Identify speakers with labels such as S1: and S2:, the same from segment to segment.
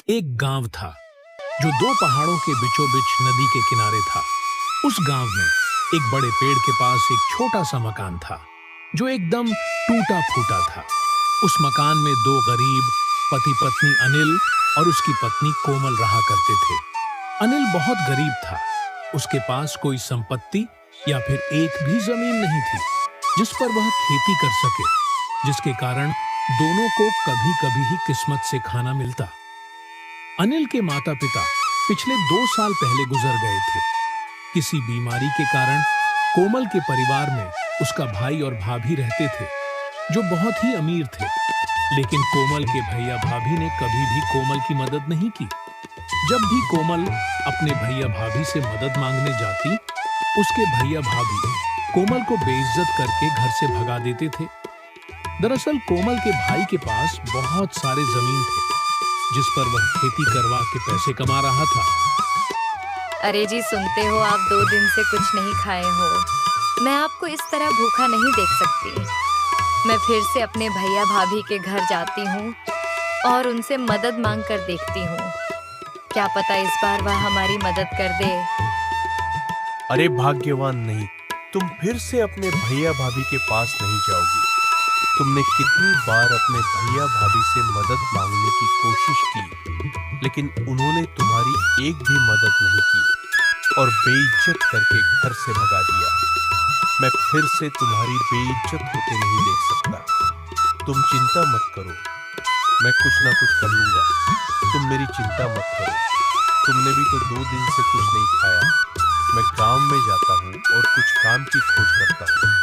S1: एक गांव था जो दो पहाड़ों के बीचों बीच नदी के किनारे था। उस गांव में एक बड़े पेड़ के पास एक छोटा सा मकान था जो एकदम टूटा फूटा था। उस मकान में दो गरीब पति पत्नी अनिल और उसकी पत्नी कोमल रहा करते थे। अनिल बहुत गरीब था। उसके पास कोई संपत्ति या फिर एक भी जमीन नहीं थी जिस पर वह खेती कर सके, जिसके कारण दोनों को कभी कभी ही किस्मत से खाना मिलता। अनिल के माता पिता पिछले 2 साल पहले गुजर गए थे। किसी बीमारी के कारण कोमल के परिवार में उसका भाई और भाभी रहते थे जो बहुत ही अमीर थे, लेकिन कोमल के भैया भाभी ने कभी भी कोमल की मदद नहीं की। जब भी कोमल अपने भैया भाभी से मदद मांगने जाती, उसके भैया भाभी कोमल को बेइज्जत करके घर से भगा देते थे। दरअसल कोमल के भाई के पास बहुत सारे जमीन थे जिस पर वह खेती करवा के पैसे कमा रहा था।
S2: अरे जी, सुनते हो, आप 2 दिन से कुछ नहीं खाए हो। मैं आपको इस तरह भूखा नहीं देख सकती। मैं फिर से अपने भैया भाभी के घर जाती हूँ और उनसे मदद मांग कर देखती हूँ। क्या पता इस बार वह हमारी मदद कर दे।
S3: अरे भाग्यवान नहीं, तुम फिर से अपने भैया भाभी के पास नहीं जाओगी। तुमने कितनी बार अपने भैया भाभी से मदद मांगने की कोशिश की, लेकिन उन्होंने तुम्हारी एक भी मदद नहीं की और बेइज्जत करके घर से भगा दिया। मैं फिर से तुम्हारी बेइज्जत होते नहीं देख सकता। तुम चिंता मत करो, मैं कुछ ना कुछ कर लूंगा। तुम मेरी चिंता मत करो। तुमने भी तो 2 दिन से कुछ नहीं खाया। मैं गांव में जाता हूँ और कुछ काम की खोज करता हूँ।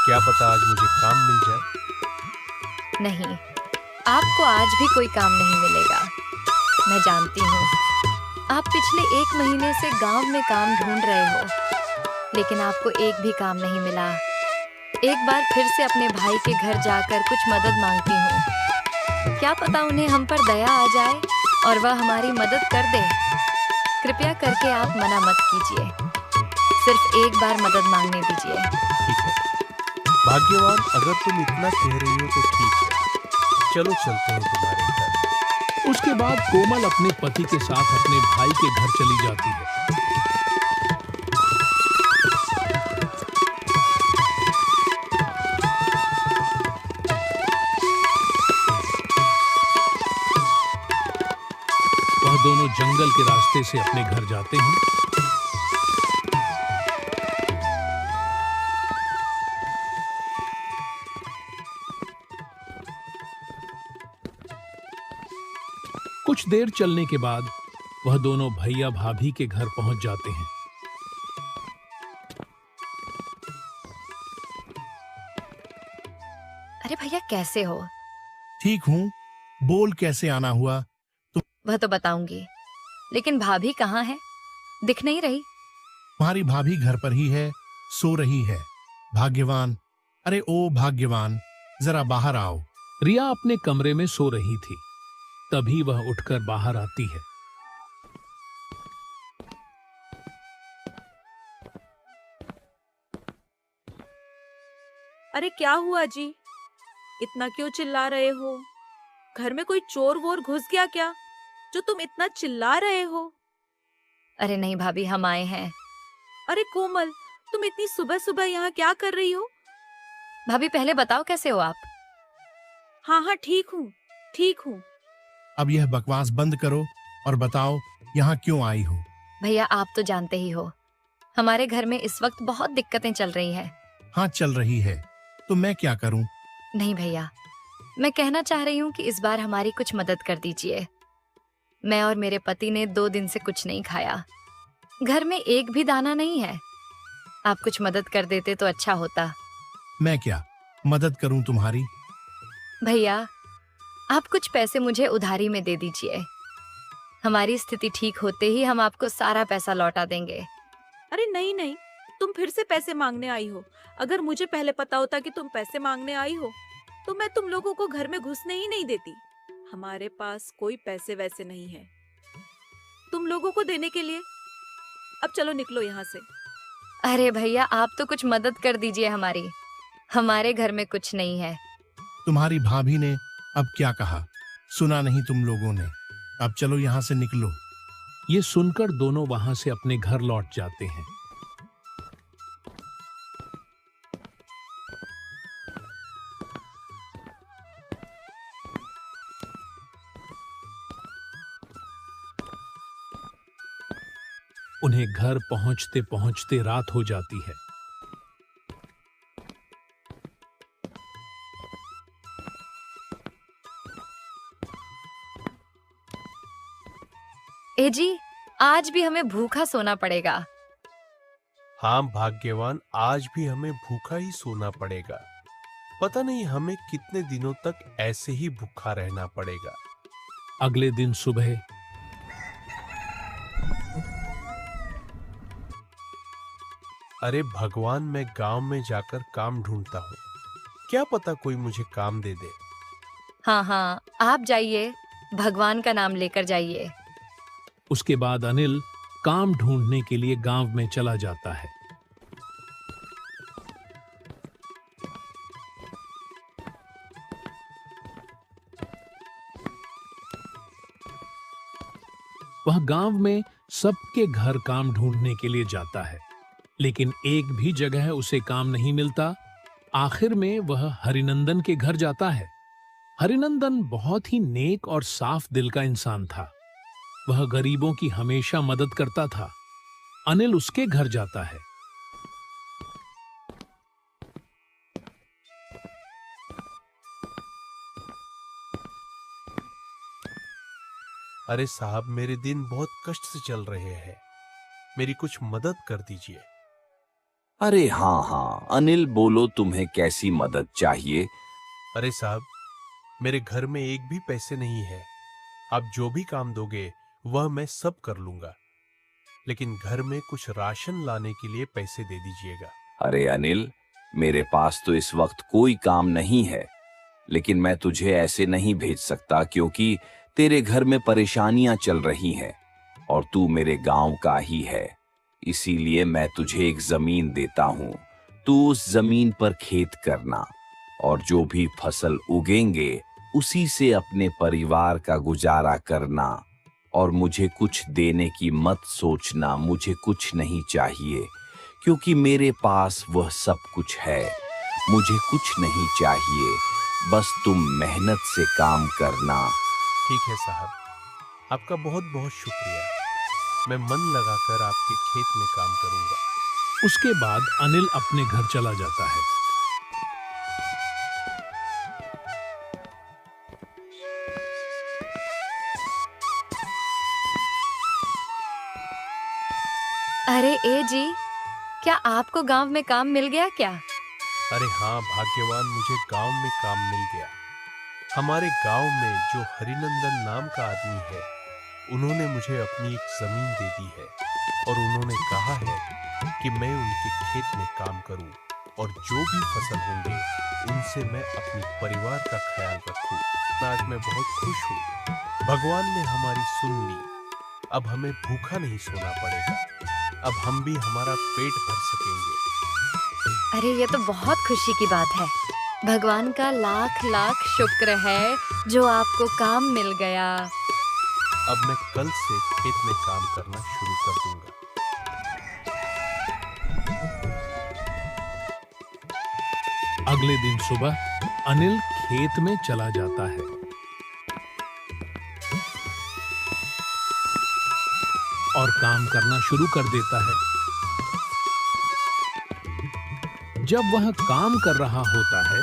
S3: क्या पता आज मुझे काम मिल जाए।
S2: नहीं, आपको आज भी कोई काम नहीं मिलेगा। मैं जानती हूँ आप पिछले 1 महीने से गांव में काम ढूंढ रहे हो, लेकिन आपको एक भी काम नहीं मिला। एक बार फिर से अपने भाई के घर जाकर कुछ मदद मांगती हूँ। क्या पता उन्हें हम पर दया आ जाए और वह हमारी मदद कर दे। कृपया करके आप मना मत कीजिए, सिर्फ एक बार मदद मांगने दीजिए।
S3: ठीक है भाग्यवान, अगर तुम इतना कह रही हो तो ठीक है। चलो चलते हैं तुम्हारे घर।
S1: उसके बाद कोमल अपने पति के साथ अपने भाई के घर चली जाती है। वह दोनों जंगल के रास्ते से अपने घर जाते हैं। कुछ देर चलने के बाद वह दोनों भैया भाभी के घर पहुंच जाते हैं।
S2: अरे भैया, कैसे हो?
S4: ठीक हूँ। बोल, कैसे आना हुआ?
S2: वह तो बताऊंगी, लेकिन भाभी कहाँ है? दिख नहीं रही।
S4: तुम्हारी भाभी घर पर ही है, सो रही है। भाग्यवान, अरे ओ भाग्यवान, जरा बाहर आओ।
S1: रिया अपने कमरे में सो रही थी। तभी वह उठकर बाहर आती है।
S5: अरे क्या हुआ जी? इतना क्यों चिल्ला रहे हो? घर में कोई चोर वोर घुस गया क्या जो तुम इतना चिल्ला रहे हो?
S2: अरे नहीं भाभी, हम आए हैं।
S5: अरे कोमल, तुम इतनी सुबह सुबह यहाँ क्या कर रही हो?
S2: भाभी पहले बताओ, कैसे हो आप?
S5: हाँ हाँ, ठीक हूँ, ठीक हूँ।
S4: अब यह बकवास बंद करो और बताओ यहाँ क्यों आई हो?
S2: भैया, आप तो जानते ही हो, हमारे घर में इस वक्त बहुत दिक्कतें चल रही हैं।
S4: हाँ, चल रही है, तो मैं क्या करूँ?
S2: नहीं भैया, मैं कहना चाह रही हूँ कि इस बार हमारी कुछ मदद कर दीजिए। मैं और मेरे पति ने 2 दिन से कुछ नहीं खाया। घर में एक भी दाना नहीं है। आप कुछ मदद कर देते तो अच्छा होता।
S4: मैं क्या मदद करूँ तुम्हारी?
S2: भैया, आप कुछ पैसे मुझे उधारी में दे दीजिए। हमारी स्थिति ठीक होते ही हम आपको सारा पैसा लौटा देंगे।
S5: अरे नहीं नहीं, तुम फिर से पैसे मांगने आई हो। अगर मुझे पहले पता होता कि तुम पैसे मांगने आई हो तो मैं तुम लोगों को घर में घुसने ही नहीं देती। हमारे पास कोई पैसे वैसे नहीं है तुम लोगों को देने के लिए। अब चलो निकलो यहाँ से।
S2: अरे भैया, आप तो कुछ मदद कर दीजिए हमारी। हमारे घर में कुछ नहीं है।
S4: तुम्हारी भाभी ने अब क्या कहा? सुना नहीं तुम लोगों ने? अब चलो यहाँ से निकलो।
S1: ये सुनकर दोनों वहां से अपने घर लौट जाते हैं। उन्हें घर पहुंचते पहुंचते रात हो जाती है।
S2: ए जी, आज भी हमें भूखा सोना पड़ेगा।
S3: हाँ भाग्यवान, आज भी हमें भूखा ही सोना पड़ेगा। पता नहीं हमें कितने दिनों तक ऐसे ही भूखा रहना पड़ेगा।
S1: अगले दिन सुबह
S3: अरे भगवान, मैं गांव में जाकर काम ढूंढता हूँ। क्या पता कोई मुझे काम दे दे।
S2: हाँ हाँ, आप जाइए, भगवान का नाम लेकर जाइए।
S1: उसके बाद अनिल काम ढूंढने के लिए गांव में चला जाता है। वह गांव में सबके घर काम ढूंढने के लिए जाता है, लेकिन एक भी जगह उसे काम नहीं मिलता। आखिर में वह हरिनंदन के घर जाता है। हरिनंदन बहुत ही नेक और साफ दिल का इंसान था। वह गरीबों की हमेशा मदद करता था। अनिल उसके घर जाता है।
S3: अरे साहब, मेरे दिन बहुत कष्ट से चल रहे हैं। मेरी कुछ मदद कर दीजिए।
S6: अरे हाँ हाँ अनिल, बोलो तुम्हें कैसी मदद चाहिए?
S3: अरे साहब, मेरे घर में एक भी पैसे नहीं है। आप जो भी काम दोगे वह मैं सब कर लूंगा, लेकिन घर में कुछ राशन लाने के लिए पैसे दे दीजिएगा।
S6: अरे अनिल, मेरे पास तो इस वक्त कोई काम नहीं है, लेकिन मैं तुझे ऐसे नहीं भेज सकता क्योंकि तेरे घर में परेशानियां चल रही हैं और तू मेरे गांव का ही है। इसीलिए मैं तुझे एक जमीन देता हूं। तू उस जमीन पर खेत करना और जो भी फसल उगेंगे उसी से अपने परिवार का गुजारा करना। और मुझे कुछ देने की मत सोचना, मुझे कुछ नहीं चाहिए क्योंकि मेरे पास वह सब कुछ है। मुझे कुछ नहीं चाहिए, बस तुम मेहनत से काम करना।
S3: ठीक है साहब, आपका बहुत बहुत शुक्रिया। मैं मन लगाकर आपके खेत में काम करूंगा।
S1: उसके बाद अनिल अपने घर चला जाता है।
S2: अरे ए जी, क्या आपको गांव में काम मिल गया क्या?
S3: अरे हाँ भाग्यवान, मुझे गांव में काम मिल गया। हमारे गांव में जो हरिनंदन नाम का आदमी है, उन्होंने मुझे अपनी एक जमीन दे दी है और उन्होंने कहा है कि मैं उनके खेत में काम करूं और जो भी फसल होंगे उनसे मैं अपने परिवार का ख्याल रखूं। आज मैं बहुत खुश हूँ। भगवान ने हमारी सुन ली। अब हमें भूखा नहीं सोना पड़ेगा। अब हम भी हमारा पेट भर सकेंगे।
S2: अरे ये तो बहुत खुशी की बात है। भगवान का लाख लाख शुक्र है जो आपको काम मिल गया।
S3: अब मैं कल से खेत में काम करना शुरू कर दूंगा।
S1: अगले दिन सुबह अनिल खेत में चला जाता है और काम करना शुरू कर देता है। जब वह काम कर रहा होता है,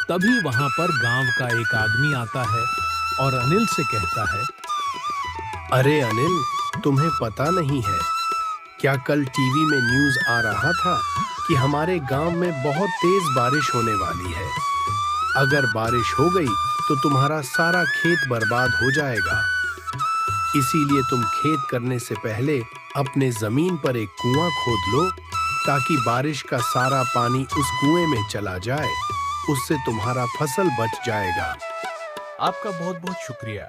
S1: तभी वहां पर गांव का एक आदमी आता है और अनिल से कहता है,
S7: अरे अनिल, तुम्हें पता नहीं है क्या कल टीवी में न्यूज़ आ रहा था कि हमारे गांव में बहुत तेज बारिश होने वाली है। अगर बारिश हो गई तो तुम्हारा सारा खेत बर्बाद हो जाएगा। इसीलिए तुम खेत करने से पहले अपने जमीन पर एक कुआं खोद लो ताकि बारिश का सारा पानी उस कुएं में चला जाए। उससे तुम्हारा फसल बच जाएगा।
S3: आपका बहुत बहुत शुक्रिया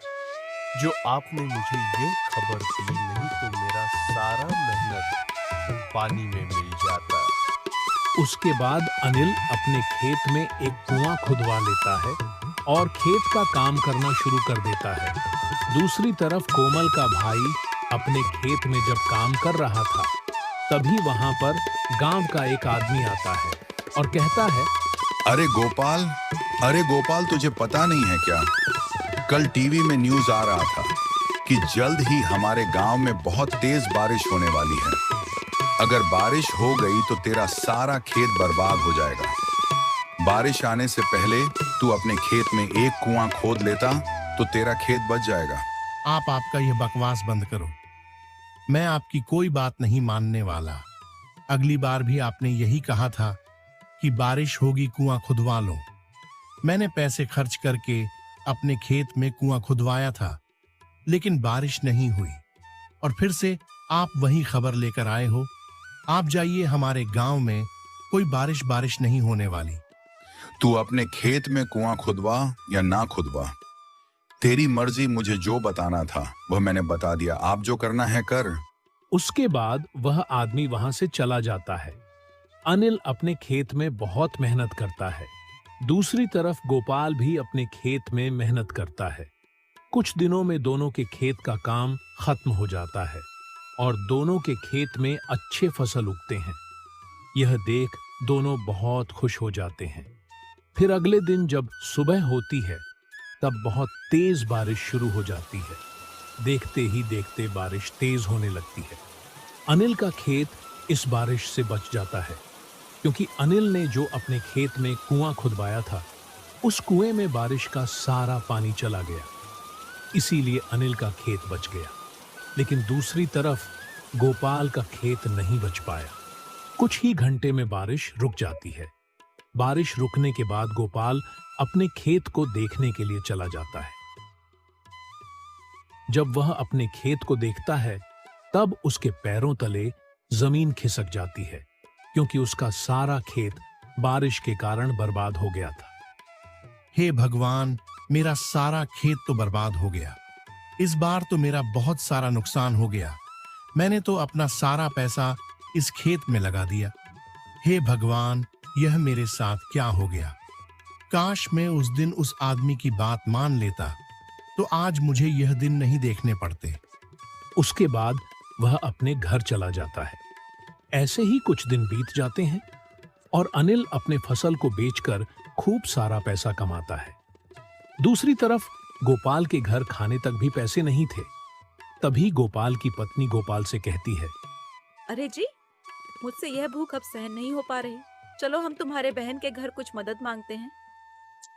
S3: जो आपने मुझे ये खबर दी, नहीं तो मेरा सारा मेहनत पानी में मिल जाता।
S1: उसके बाद अनिल अपने खेत में एक कुआं खुदवा लेता है और खेत का काम करना शुरू कर देता है। दूसरी तरफ कोमल का भाई अपने खेत में जब काम कर रहा था, तभी वहां पर गांव का एक आदमी आता है और कहता है,
S8: अरे गोपाल, तुझे पता नहीं है क्या? कल टीवी में न्यूज़ आ रहा था कि जल्द ही हमारे गांव में बहुत तेज बारिश होने वाली है। अगर बारिश हो गई तो तेरा सारा खेत बर्बाद हो जाएगा। बारिश आने से पहले तू अपने खेत में एक कुआं खोद लेता तो तेरा खेत बच जाएगा।
S4: आप आपका यह बकवास बंद करो। मैं आपकी कोई बात नहीं मानने वाला। अगली बार भी आपने यही कहा था कि बारिश होगी, कुआं खुदवा लो। मैंने पैसे खर्च करके अपने खेत में कुआं खुदवाया था, लेकिन बारिश नहीं हुई और फिर से आप वही खबर लेकर आए हो। आप जाइए, हमारे गांव में कोई बारिश नहीं होने वाली।
S8: तू अपने खेत में कुआं खुदवा या ना खुदवा, तेरी मर्जी। मुझे जो बताना था वह मैंने बता दिया। आप जो करना है कर।
S1: उसके बाद वह आदमी वहां से चला जाता है। अनिल अपने खेत में बहुत मेहनत करता है। दूसरी तरफ गोपाल भी अपने खेत में मेहनत करता है। कुछ दिनों में दोनों के खेत का काम खत्म हो जाता है और दोनों के खेत में अच्छे फसल उगते हैं। यह देख दोनों बहुत खुश हो जाते हैं। फिर अगले दिन जब सुबह होती है, तब बहुत तेज बारिश शुरू हो जाती है। देखते ही देखते बारिश तेज होने लगती है। अनिल का खेत इस बारिश से बच जाता है, क्योंकि अनिल ने जो अपने खेत में कुआं खुदवाया था, उस कुएं में बारिश का सारा पानी चला गया। इसीलिए अनिल का खेत बच गया। लेकिन दूसरी तरफ गोपाल का खेत नहीं बच पाया। कुछ ही घंटे में बारिश रुक जाती है। बारिश रुकने के बाद गोपाल अपने खेत को देखने के लिए चला जाता है। जब वह अपने खेत को देखता है, तब उसके पैरों तले जमीन खिसक जाती है, क्योंकि उसका सारा खेत बारिश के कारण बर्बाद हो गया था।
S4: हे भगवान, मेरा सारा खेत तो बर्बाद हो गया। इस बार तो मेरा बहुत सारा नुकसान हो गया। मैंने तो अपना सारा पैसा इस खेत में लगा दिया। हे भगवान, यह मेरे साथ क्या हो गया? काश मैं उस दिन उस आदमी की बात मान लेता, तो आज मुझे यह दिन नहीं देखने पड़ते।
S1: उसके बाद वह अपने घर चला जाता है। ऐसे ही कुछ दिन बीत जाते हैं और अनिल अपने फसल को बेचकर खूब सारा पैसा कमाता है। दूसरी तरफ गोपाल के घर खाने तक भी पैसे नहीं थे। तभी गोपाल की पत्नी गोपाल से कहती है,
S5: अरे जी, मुझसे यह भूख अब सहन नहीं हो पा रही। चलो हम तुम्हारे बहन के घर कुछ मदद मांगते हैं।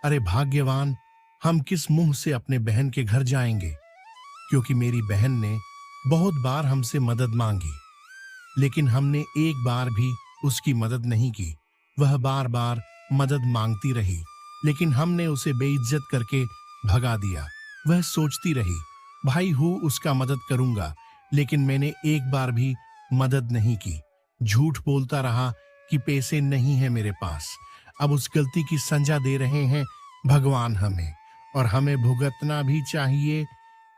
S4: अरे भाग्यवान, हम किस मुंह से अपने बहन के घर जाएंगे? क्योंकि मेरी बहन ने बहुत बार हमसे मदद मांगी, लेकिन हमने एक बार भी उसकी मदद नहीं की। वह बार बार मदद मांगती रही, लेकिन हमने उसे बेइज्जत करके भगा दिया। वह सोचती रही, भाई हूँ, उसका मदद करूंगा, लेकिन मैंने एक बार भी मदद नहीं की। झूठ बोलता रहा कि पैसे नहीं है मेरे पास। अब उस गलती की सजा दे रहे हैं भगवान हमें, और हमें भुगतना भी चाहिए,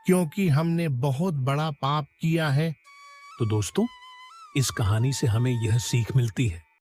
S4: क्योंकि हमने बहुत बड़ा पाप किया है।
S1: तो दोस्तों, इस कहानी से हमें यह सीख मिलती है